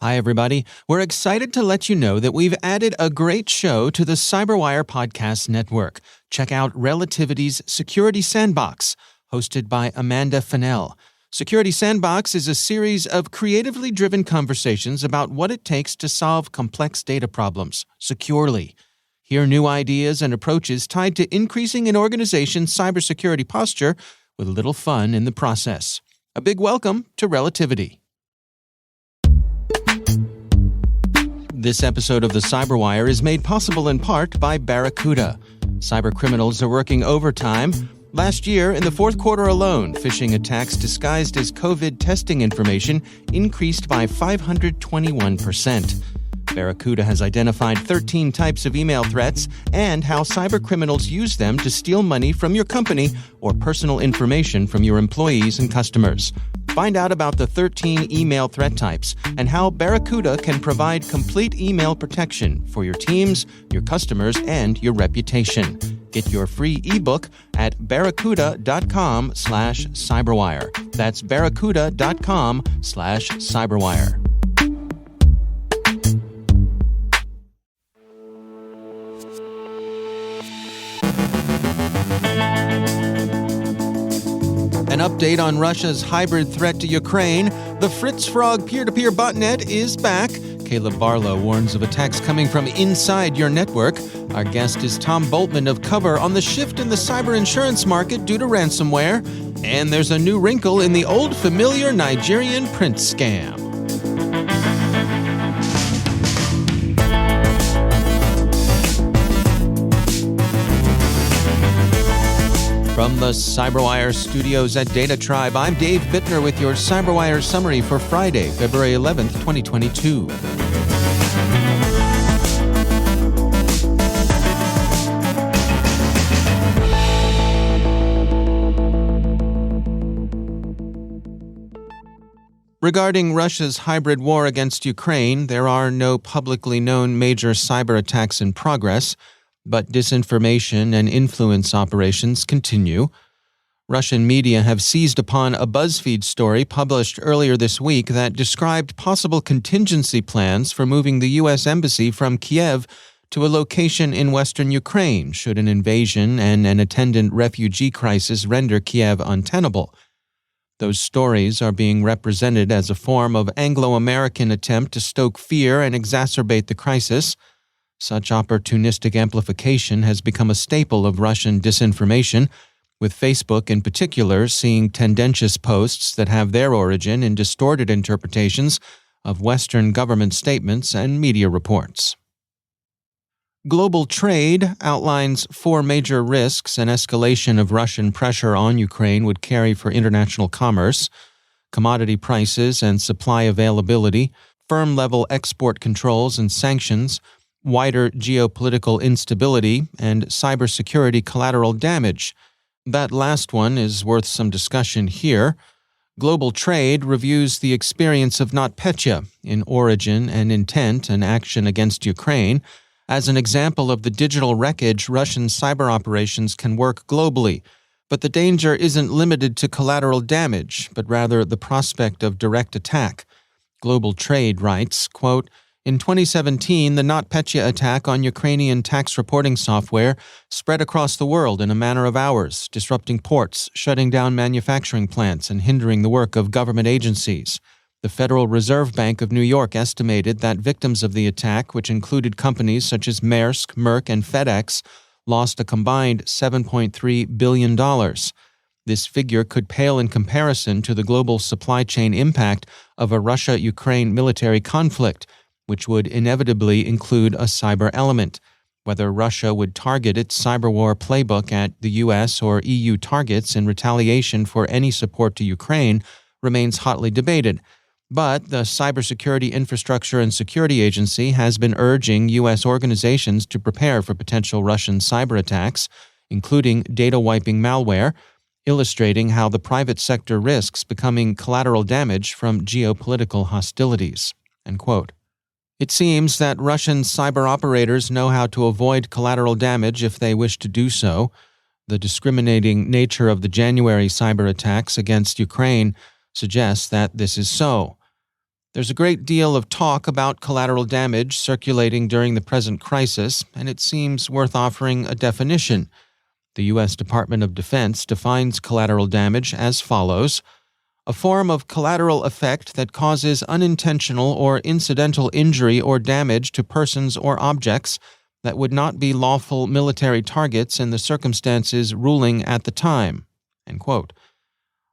Hi, everybody. We're excited to let you know that we've added a great show to the CyberWire podcast network. Check out Relativity's Security Sandbox, hosted by Amanda Fennell. Security Sandbox is a series of creatively driven conversations about what it takes to solve complex data problems securely. Hear new ideas and approaches tied to increasing an organization's cybersecurity posture with a little fun in the process. A big welcome to Relativity. This episode of the CyberWire is made possible in part by Barracuda. Cybercriminals are working overtime. Last year, in the fourth quarter alone, phishing attacks disguised as COVID testing information increased by 521%. Barracuda has identified 13 types of email threats and how cybercriminals use them to steal money from your company or personal information from your employees and customers. Find out about the 13 email threat types and how Barracuda can provide complete email protection for your teams, your customers, and your reputation. Get your free ebook at barracuda.com/cyberwire. That's barracuda.com/cyberwire. An update on Russia's hybrid threat to Ukraine. The FritzFrog peer-to-peer botnet is back. Caleb Barlow warns of attacks coming from inside your network. Our guest is Tom Boltman of Kovrr on the shift in the cyber insurance market due to ransomware. And there's a new wrinkle in the old familiar Nigerian print scam. From the CyberWire studios at Data Tribe, I'm Dave Bittner with your CyberWire summary for Friday, February 11th, 2022. Regarding Russia's hybrid war against Ukraine, there are no publicly known major cyber attacks in progress, but disinformation and influence operations continue. Russian media have seized upon a BuzzFeed story published earlier this week that described possible contingency plans for moving the U.S. Embassy from Kiev to a location in western Ukraine should an invasion and an attendant refugee crisis render Kiev untenable. Those stories are being represented as a form of Anglo-American attempt to stoke fear and exacerbate the crisis. Such opportunistic amplification has become a staple of Russian disinformation, with Facebook in particular seeing tendentious posts that have their origin in distorted interpretations of Western government statements and media reports. Global Trade outlines 4 major risks an escalation of Russian pressure on Ukraine would carry for international commerce: commodity prices and supply availability, firm-level export controls and sanctions, wider geopolitical instability, and cybersecurity collateral damage. That last one is worth some discussion here. Global Trade reviews the experience of NotPetya in origin and intent and action against Ukraine as an example of the digital wreckage Russian cyber operations can work globally. But the danger isn't limited to collateral damage, but rather the prospect of direct attack. Global Trade writes, quote, "In 2017, the NotPetya attack on Ukrainian tax reporting software spread across the world in a matter of hours, disrupting ports, shutting down manufacturing plants, and hindering the work of government agencies. The Federal Reserve Bank of New York estimated that victims of the attack, which included companies such as Maersk, Merck, and FedEx, lost a combined $7.3 billion. This figure could pale in comparison to the global supply chain impact of a Russia-Ukraine military conflict, which would inevitably include a cyber element. Whether Russia would target its cyber war playbook at the U.S. or EU targets in retaliation for any support to Ukraine remains hotly debated. But the Cybersecurity Infrastructure and Security Agency has been urging U.S. organizations to prepare for potential Russian cyber attacks, including data-wiping malware, illustrating how the private sector risks becoming collateral damage from geopolitical hostilities." End quote. It seems that Russian cyber operators know how to avoid collateral damage if they wish to do so. The discriminating nature of the January cyber attacks against Ukraine suggests that this is so. There's a great deal of talk about collateral damage circulating during the present crisis, and it seems worth offering a definition. The U.S. Department of Defense defines collateral damage as follows: a form of collateral effect that causes unintentional or incidental injury or damage to persons or objects that would not be lawful military targets in the circumstances ruling at the time. End quote.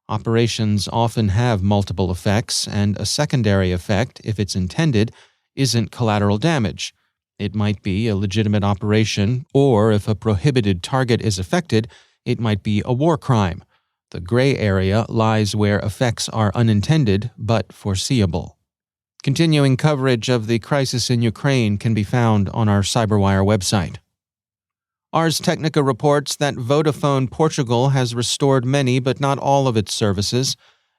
Operations often have multiple effects, and a secondary effect, if it's intended, isn't collateral damage. It might be a legitimate operation, or if a prohibited target is affected, it might be a war crime. The gray area lies where effects are unintended but foreseeable. Continuing coverage of the crisis in Ukraine can be found on our CyberWire website. Ars Technica reports that Vodafone Portugal has restored many but not all of its services.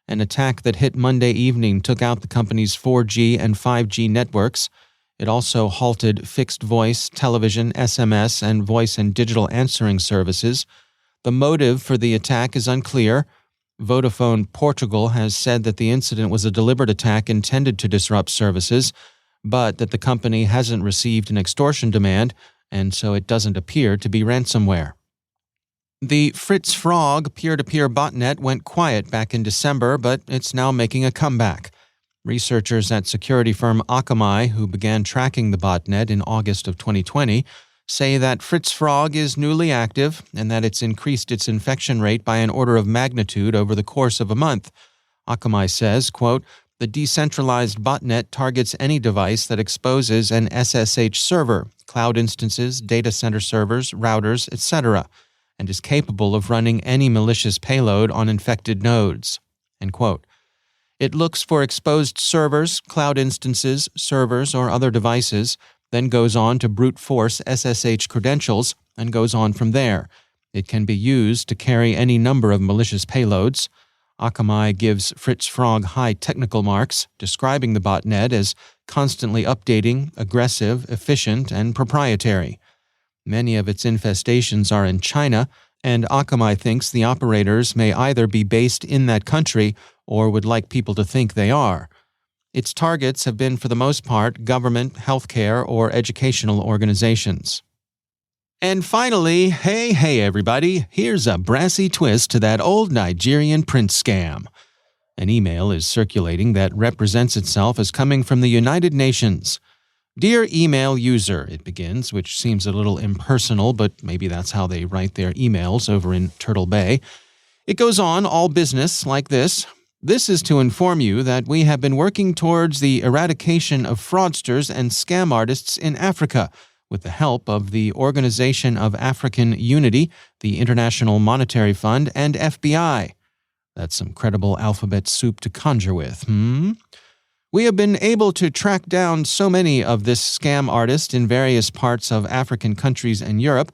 An attack that hit Monday evening took out the company's 4G and 5G networks. It also halted fixed voice, television, SMS, and voice and digital answering services. The motive for the attack is unclear. Vodafone Portugal has said that the incident was a deliberate attack intended to disrupt services, but that the company hasn't received an extortion demand, and so it doesn't appear to be ransomware. The FritzFrog peer-to-peer botnet went quiet back in December, but it's now making a comeback. Researchers at security firm Akamai, who began tracking the botnet in August of 2020, say that FritzFrog is newly active and that it's increased its infection rate by an order of magnitude over the course of a month. Akamai says, quote, "The decentralized botnet targets any device that exposes an SSH server, cloud instances, data center servers, routers, etc., and is capable of running any malicious payload on infected nodes." End quote. It looks for exposed servers, cloud instances, servers, or other devices, then goes on to brute force SSH credentials, and goes on from there. It can be used to carry any number of malicious payloads. Akamai gives FritzFrog high technical marks, describing the botnet as constantly updating, aggressive, efficient, and proprietary. Many of its infestations are in China, and Akamai thinks the operators may either be based in that country or would like people to think they are. Its targets have been, for the most part, government, healthcare, or educational organizations. And finally, hey everybody, here's a brassy twist to that old Nigerian prince scam. An email is circulating that represents itself as coming from the United Nations. "Dear email user," it begins, which seems a little impersonal, but maybe that's how they write their emails over in Turtle Bay. It goes on, all business, like this. "This is to inform you that we have been working towards the eradication of fraudsters and scam artists in Africa, with the help of the Organization of African Unity, the International Monetary Fund, and FBI. That's some credible alphabet soup to conjure with, We have been able to track down so many of this scam artist in various parts of African countries and Europe,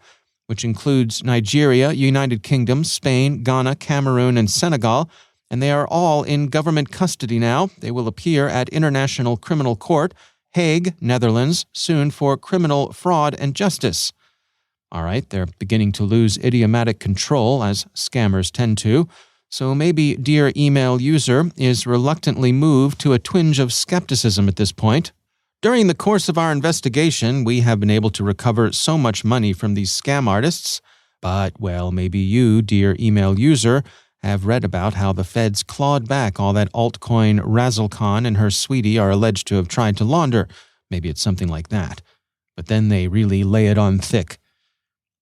which includes Nigeria, United Kingdom, Spain, Ghana, Cameroon, and Senegal, and they are all in government custody now. They will appear at International Criminal Court, Hague, Netherlands, soon for criminal fraud and justice." All right, they're beginning to lose idiomatic control, as scammers tend to, so maybe dear email user is reluctantly moved to a twinge of skepticism at this point. "During the course of our investigation, we have been able to recover so much money from these scam artists, but, well, maybe you, dear email user, have read about how the feds clawed back all that altcoin Razzlecon and her sweetie are alleged to have tried to launder. Maybe it's something like that. But then they really lay it on thick.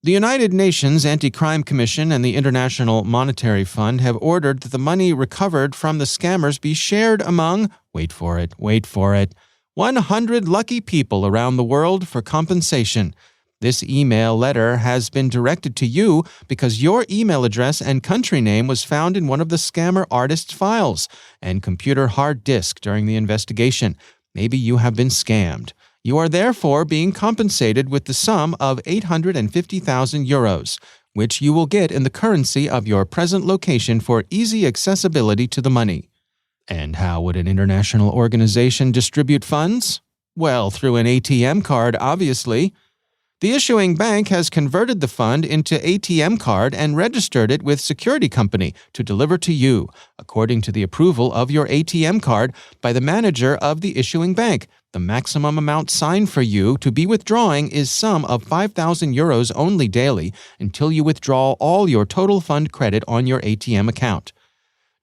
The United Nations Anti-Crime Commission and the International Monetary Fund have ordered that the money recovered from the scammers be shared among, wait for it, 100 lucky people around the world for compensation. This email letter has been directed to you because your email address and country name was found in one of the scammer artist's files and computer hard disk during the investigation. Maybe you have been scammed. You are therefore being compensated with the sum of 850,000 euros, which you will get in the currency of your present location for easy accessibility to the money. And how would an international organization distribute funds? Well, through an ATM card, obviously. The issuing bank has converted the fund into ATM card and registered it with security company to deliver to you, according to the approval of your ATM card by the manager of the issuing bank. The maximum amount signed for you to be withdrawing is sum of 5,000 euros only daily until you withdraw all your total fund credit on your ATM account.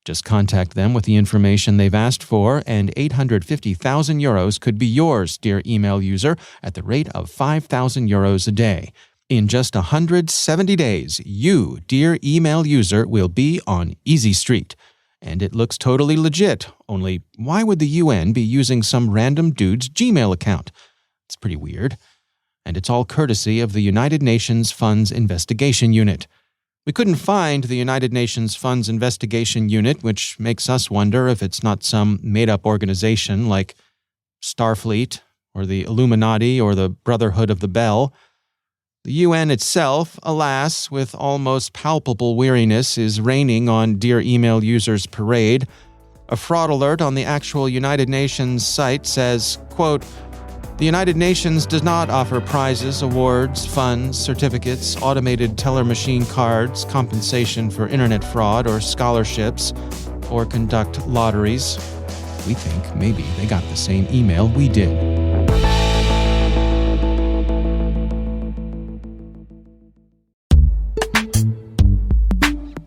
Just contact them with the information they've asked for, and 850,000 euros could be yours, dear email user, at the rate of 5,000 euros a day. In just 170 days, you, dear email user, will be on Easy Street. And it looks totally legit, only why would the UN be using some random dude's Gmail account? It's pretty weird. And it's all courtesy of the United Nations Funds Investigation Unit. We couldn't find the United Nations Funds Investigation Unit, which makes us wonder if it's not some made-up organization like Starfleet or the Illuminati or the Brotherhood of the Bell. The UN itself, alas, with almost palpable weariness, is raining on Dear Email Users' parade. A fraud alert on the actual United Nations site says, quote, "The United Nations does not offer prizes, awards, funds, certificates, automated teller machine cards, compensation for internet fraud, or scholarships, or conduct lotteries." We think maybe they got the same email we did.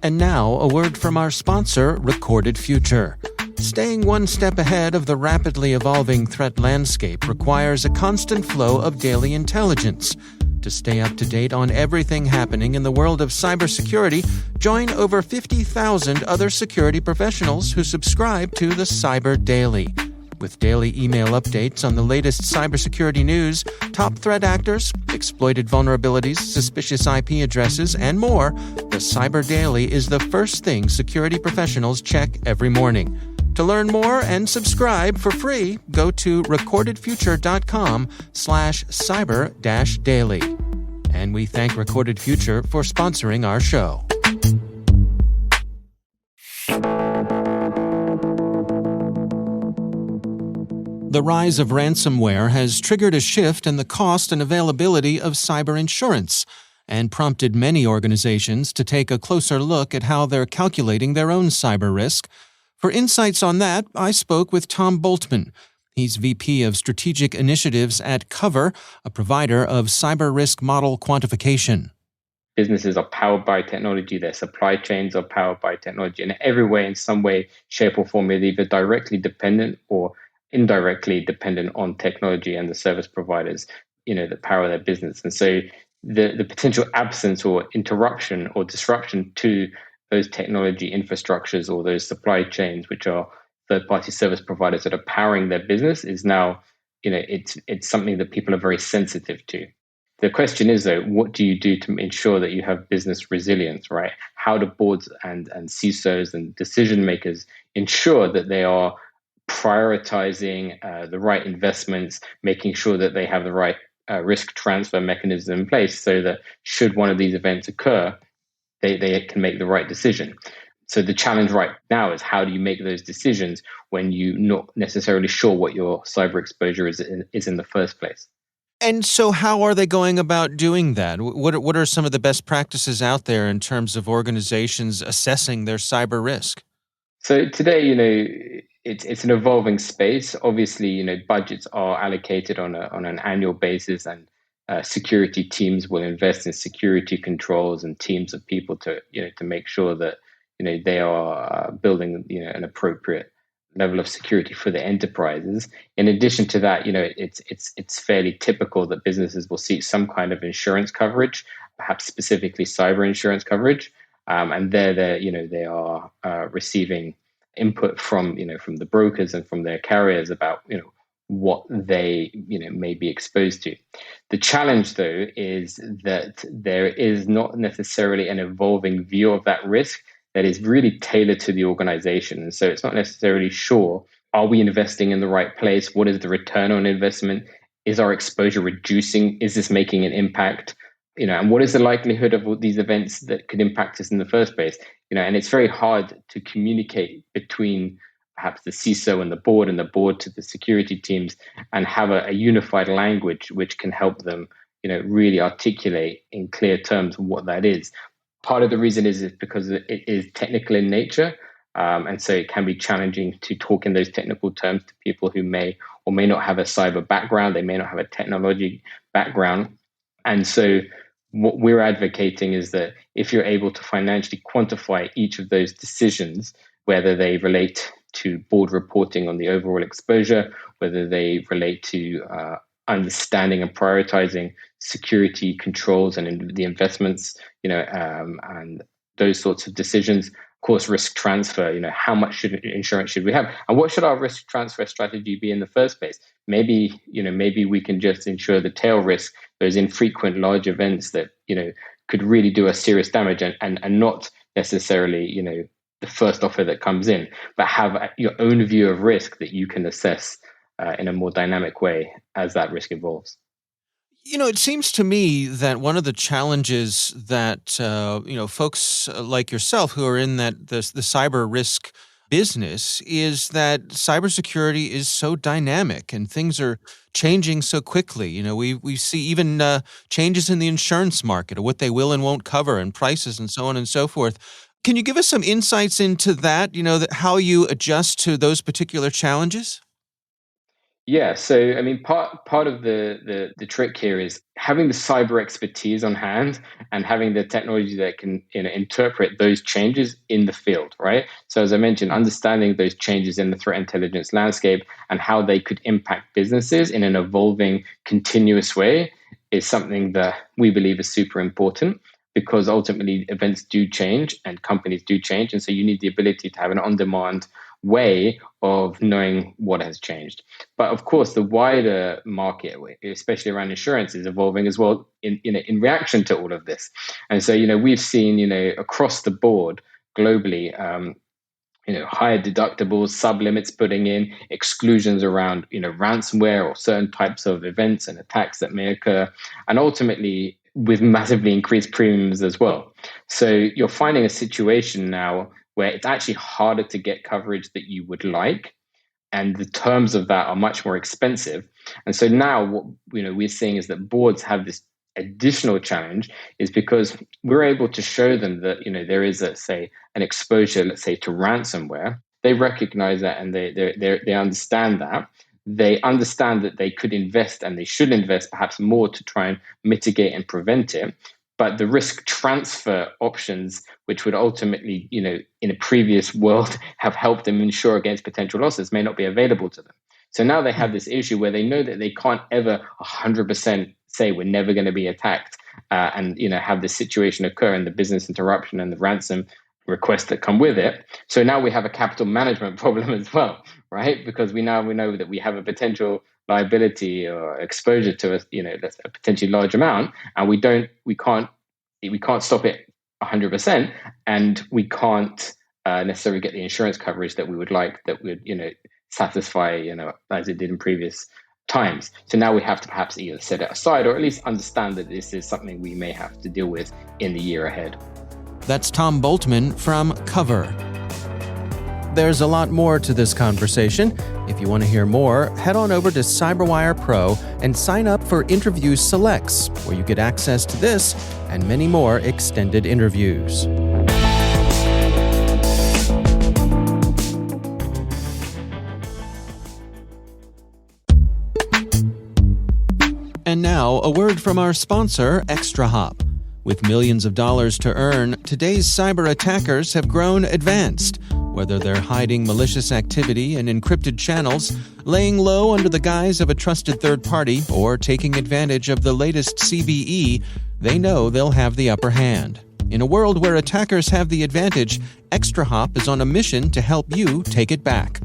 And now, a word from our sponsor, Recorded Future. Staying one step ahead of the rapidly evolving threat landscape requires a constant flow of daily intelligence. To stay up to date on everything happening in the world of cybersecurity, join over 50,000 other security professionals who subscribe to the Cyber Daily. With daily email updates on the latest cybersecurity news, top threat actors, exploited vulnerabilities, suspicious IP addresses, and more, the Cyber Daily is the first thing security professionals check every morning. To learn more and subscribe for free, go to recordedfuture.com/cyber-daily. And we thank Recorded Future for sponsoring our show. The rise of ransomware has triggered a shift in the cost and availability of cyber insurance and prompted many organizations to take a closer look at how they're calculating their own cyber risk. For insights on that, I spoke with Tom Boltman. He's VP of Strategic Initiatives at Kovrr, a provider of cyber risk model quantification. Businesses are powered by technology, their supply chains are powered by technology, and every way, in some way, shape or form, is either directly dependent or indirectly dependent on technology and the service providers, that power their business. And so the potential absence or interruption or disruption to those technology infrastructures or those supply chains, which are third-party service providers that are powering their business, is now, it's something that people are very sensitive to. The question is, though, what do you do to ensure that you have business resilience, right? How do boards and CISOs and decision makers ensure that they are prioritizing the right investments, making sure that they have the right risk transfer mechanism in place so that should one of these events occur, they can make the right decision. So the challenge right now is, how do you make those decisions when you're not necessarily sure what your cyber exposure is in the first place? And so how are they going about doing that? What are some of the best practices out there in terms of organizations assessing their cyber risk? So today, it's an evolving space. Obviously, budgets are allocated on an annual basis, and security teams will invest in security controls and teams of people to make sure that they are building an appropriate level of security for the enterprises. In addition to that, it's fairly typical that businesses will seek some kind of insurance coverage, perhaps specifically cyber insurance coverage, and they are receiving input from the brokers and from their carriers about what they may be exposed to. The challenge, though, is that there is not necessarily an evolving view of that risk that is really tailored to the organization. And so it's not necessarily sure, are we investing in the right place? What is the return on investment? Is our exposure reducing? Is this making an impact? And what is the likelihood of these events that could impact us in the first place? And it's very hard to communicate between perhaps the CISO and the board to the security teams and have a unified language which can help them really articulate in clear terms what that is. Part of the reason is because it is technical in nature. And so it can be challenging to talk in those technical terms to people who may or may not have a cyber background. They may not have a technology background. And so what we're advocating is that if you're able to financially quantify each of those decisions, whether they relate to board reporting on the overall exposure, whether they relate to understanding and prioritizing security controls and the investments, and those sorts of decisions. Of course, risk transfer, how much insurance should we have? And what should our risk transfer strategy be in the first place? Maybe we can just insure the tail risk, those infrequent large events that, could really do us serious damage and not necessarily, the first offer that comes in, but have your own view of risk that you can assess in a more dynamic way as that risk evolves. It seems to me that one of the challenges that folks like yourself who are in the cyber risk business is that cybersecurity is so dynamic and things are changing so quickly. We see even changes in the insurance market, or what they will and won't cover, and prices and so on and so forth. Can you give us some insights into that? How you adjust to those particular challenges? Yeah, so I mean, part of the trick here is having the cyber expertise on hand and having the technology that can interpret those changes in the field, right? So as I mentioned, understanding those changes in the threat intelligence landscape and how they could impact businesses in an evolving, continuous way is something that we believe is super important, because ultimately events do change and companies do change, and so you need the ability to have an on-demand way of knowing what has changed. But of course, the wider market, especially around insurance, is evolving as well in reaction to all of this. And so, we've seen, across the board globally, higher deductibles, sub-limits putting in, exclusions around, ransomware or certain types of events and attacks that may occur, and ultimately with massively increased premiums as well. So you're finding a situation now where it's actually harder to get coverage that you would like, and the terms of that are much more expensive. And so now what we're seeing is that boards have this additional challenge, is because we're able to show them that there is an exposure, let's say, to ransomware. They recognize that, and they understand that. They understand that they could invest, and they should invest perhaps more to try and mitigate and prevent it. But the risk transfer options, which would ultimately, in a previous world, have helped them insure against potential losses, may not be available to them. So now they have this issue where they know that they can't ever 100% say we're never going to be attacked, and have this situation occur, and the business interruption and the ransom requests that come with it. So now we have a capital management problem as well, right? Because we know that we have a potential liability or exposure to a potentially large amount, and we can't stop it 100%, and we can't necessarily get the insurance coverage that we would like, that would satisfy as it did in previous times. So now we have to perhaps either set it aside, or at least understand that this is something we may have to deal with in the year ahead. That's Tom Boltman from Kovrr. There's a lot more to this conversation. If you want to hear more, head on over to CyberWire Pro and sign up for Interview Selects, where you get access to this and many more extended interviews. And now, a word from our sponsor, ExtraHop. With millions of dollars to earn, today's cyber attackers have grown advanced. Whether they're hiding malicious activity in encrypted channels, laying low under the guise of a trusted third party, or taking advantage of the latest CVE, they know they'll have the upper hand. In a world where attackers have the advantage, ExtraHop is on a mission to help you take it back.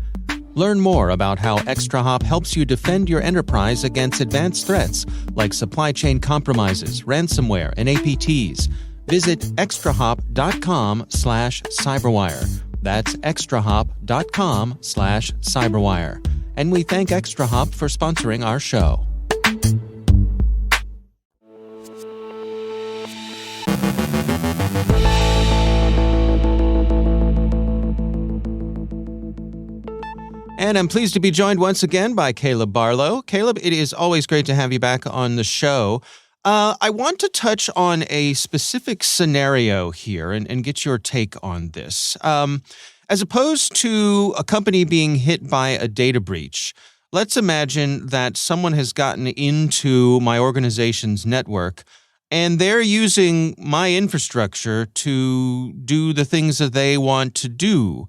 Learn more about how ExtraHop helps you defend your enterprise against advanced threats like supply chain compromises, ransomware, and APTs. Visit extrahop.com/cyberwire. That's extrahop.com/cyberwire. And we thank ExtraHop for sponsoring our show. And I'm pleased to be joined once again by Caleb Barlow. Caleb, it is always great to have you back on the show. I want to touch on a specific scenario here and get your take on this. As opposed to a company being hit by a data breach, let's imagine that someone has gotten into my organization's network and they're using my infrastructure to do the things that they want to do.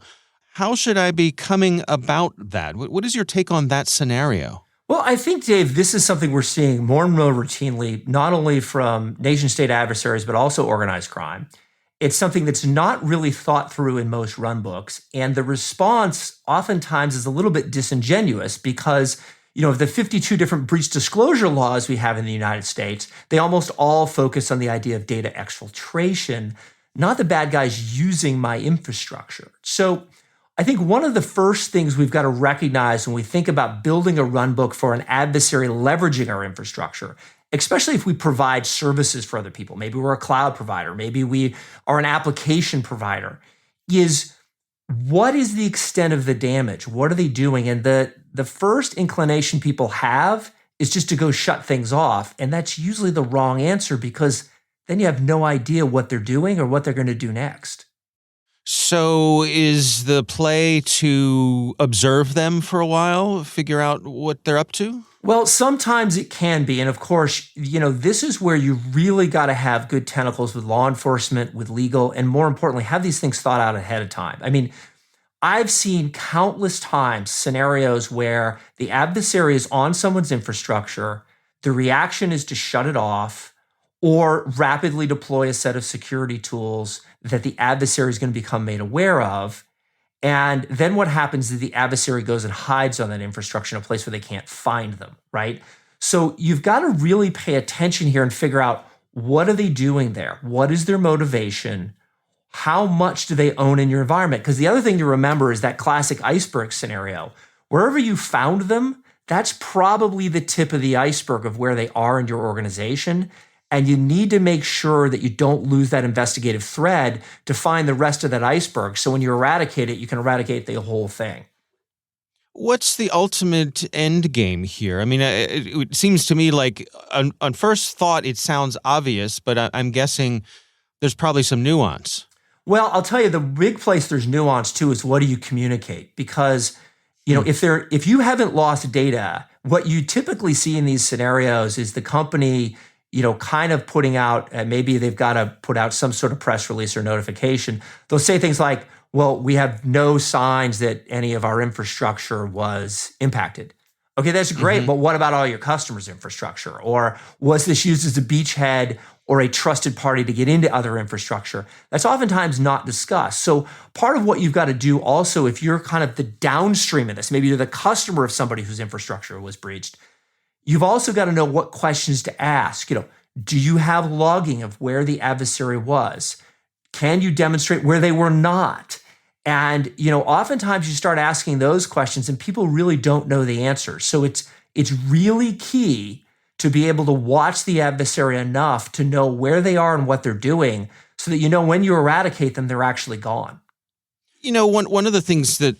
How should I be coming about that? What is your take on that scenario? Well, I think, Dave, this is something we're seeing more and more routinely, not only from nation-state adversaries, but also organized crime. It's something that's not really thought through in most run books. And the response oftentimes is a little bit disingenuous because, of the 52 different breach disclosure laws we have in the United States, they almost all focus on the idea of data exfiltration, not the bad guys using my infrastructure. So I think one of the first things we've got to recognize when we think about building a run book for an adversary leveraging our infrastructure, especially if we provide services for other people, maybe we're a cloud provider, maybe we are an application provider, is what is the extent of the damage? What are they doing? And the first inclination people have is just to go shut things off. And that's usually the wrong answer because then you have no idea what they're doing or what they're going to do next. So is the play to observe them for a while, figure out what they're up to? Well, sometimes it can be. And of course, this is where you really got to have good tentacles with law enforcement, with legal, and more importantly, have these things thought out ahead of time. I mean, I've seen countless times scenarios where the adversary is on someone's infrastructure, the reaction is to shut it off or rapidly deploy a set of security tools that the adversary is going to become made aware of. And then what happens is the adversary goes and hides on that infrastructure in a place where they can't find them, right? So you've got to really pay attention here and figure out, what are they doing there? What is their motivation? How much do they own in your environment? Because the other thing to remember is that classic iceberg scenario. Wherever you found them, that's probably the tip of the iceberg of where they are in your organization. And you need to make sure that you don't lose that investigative thread to find the rest of that iceberg. So when you eradicate it, you can eradicate the whole thing. What's the ultimate end game here? I mean, it seems to me like on first thought, it sounds obvious, but I'm guessing there's probably some nuance. Well, I'll tell you, the big place there's nuance too is what do you communicate? Because, if you haven't lost data, what you typically see in these scenarios is the company kind of putting out, maybe they've got to put out some sort of press release or notification. They'll say things like, well, we have no signs that any of our infrastructure was impacted. Okay, that's great, but what about all your customers' infrastructure? Or was this used as a beachhead or a trusted party to get into other infrastructure? That's oftentimes not discussed. So part of what you've got to do also, if you're kind of the downstream of this, maybe you're the customer of somebody whose infrastructure was breached, you've also got to know what questions to ask. Do you have logging of where the adversary was? Can you demonstrate where they were not? And, oftentimes you start asking those questions and people really don't know the answer. So it's really key to be able to watch the adversary enough to know where they are and what they're doing so that when you eradicate them, they're actually gone. One of the things that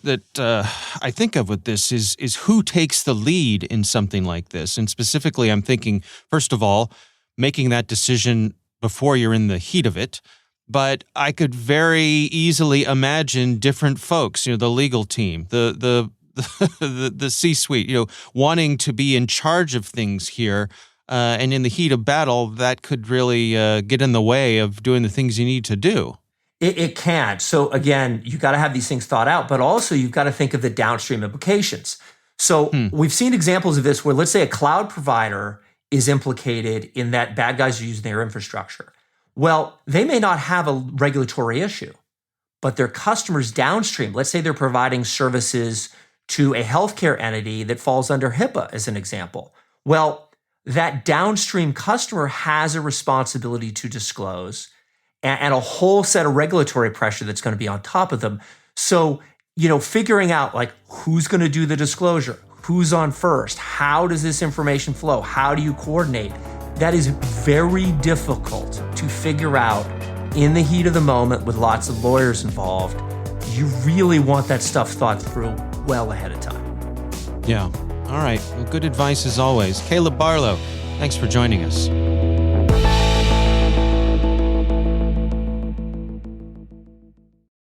I think of with this is who takes the lead in something like this. And specifically, I'm thinking, first of all, making that decision before you're in the heat of it. But I could very easily imagine different folks, the legal team, the C-suite, wanting to be in charge of things here. And in the heat of battle, that could really get in the way of doing the things you need to do. It can. So again, you got to have these things thought out, but also you've got to think of the downstream implications. So we've seen examples of this where, let's say, a cloud provider is implicated in that bad guys are using their infrastructure. Well, they may not have a regulatory issue, but their customers downstream, let's say they're providing services to a healthcare entity that falls under HIPAA as an example. Well, that downstream customer has a responsibility to disclose and a whole set of regulatory pressure that's going to be on top of them. So, figuring out like who's going to do the disclosure, who's on first, how does this information flow, how do you coordinate? That is very difficult to figure out in the heat of the moment with lots of lawyers involved. You really want that stuff thought through well ahead of time. Yeah. All right. Well, good advice as always. Caleb Barlow, thanks for joining us.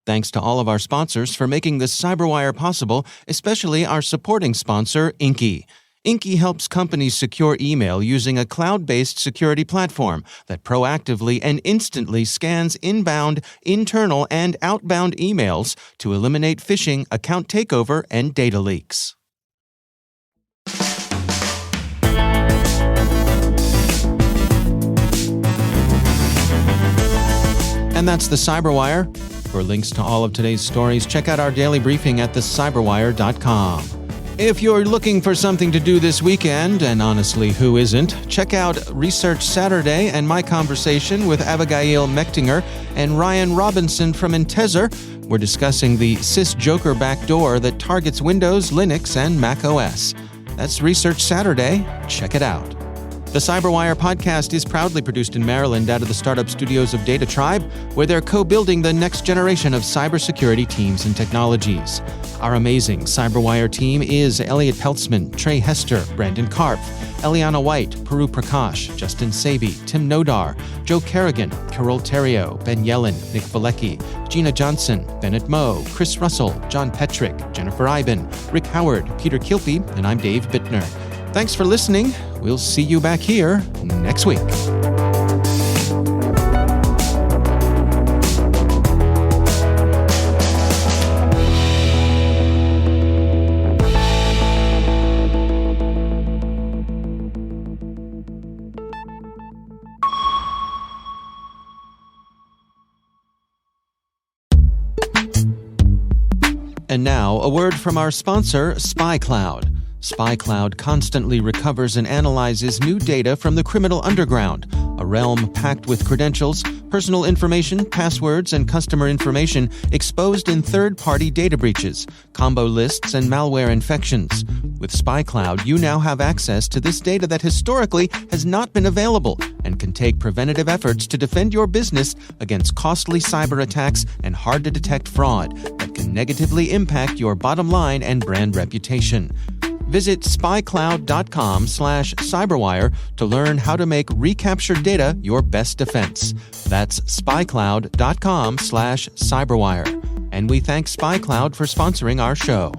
Thanks to all of our sponsors for making this CyberWire possible, especially our supporting sponsor, Inky. Inky helps companies secure email using a cloud-based security platform that proactively and instantly scans inbound, internal, and outbound emails to eliminate phishing, account takeover, and data leaks. And that's the CyberWire. For links to all of today's stories, check out our daily briefing at thecyberwire.com. If you're looking for something to do this weekend, and honestly, who isn't, check out Research Saturday and my conversation with Abigail Mechtinger and Ryan Robinson from Intezer. We're discussing the SysJoker backdoor that targets Windows, Linux, and Mac OS. That's Research Saturday. Check it out. The CyberWire podcast is proudly produced in Maryland out of the startup studios of Data Tribe, where they're co-building the next generation of cybersecurity teams and technologies. Our amazing CyberWire team is Elliot Peltzman, Trey Hester, Brandon Karpf, Eliana White, Puru Prakash, Justin Sabi, Tim Nodar, Joe Kerrigan, Carol Terrio, Ben Yellen, Nick Valecki, Gina Johnson, Bennett Moe, Chris Russell, John Petrick, Jennifer Iben, Rick Howard, Peter Kilpie, and I'm Dave Bittner. Thanks for listening. We'll see you back here next week. And now, a word from our sponsor, SpyCloud. SpyCloud constantly recovers and analyzes new data from the criminal underground, a realm packed with credentials, personal information, passwords, and customer information exposed in third-party data breaches, combo lists, and malware infections. With SpyCloud, you now have access to this data that historically has not been available and can take preventative efforts to defend your business against costly cyber attacks and hard-to-detect fraud that can negatively impact your bottom line and brand reputation. Visit spycloud.com/cyberwire to learn how to make recaptured data your best defense. That's spycloud.com/cyberwire. And we thank SpyCloud for sponsoring our show.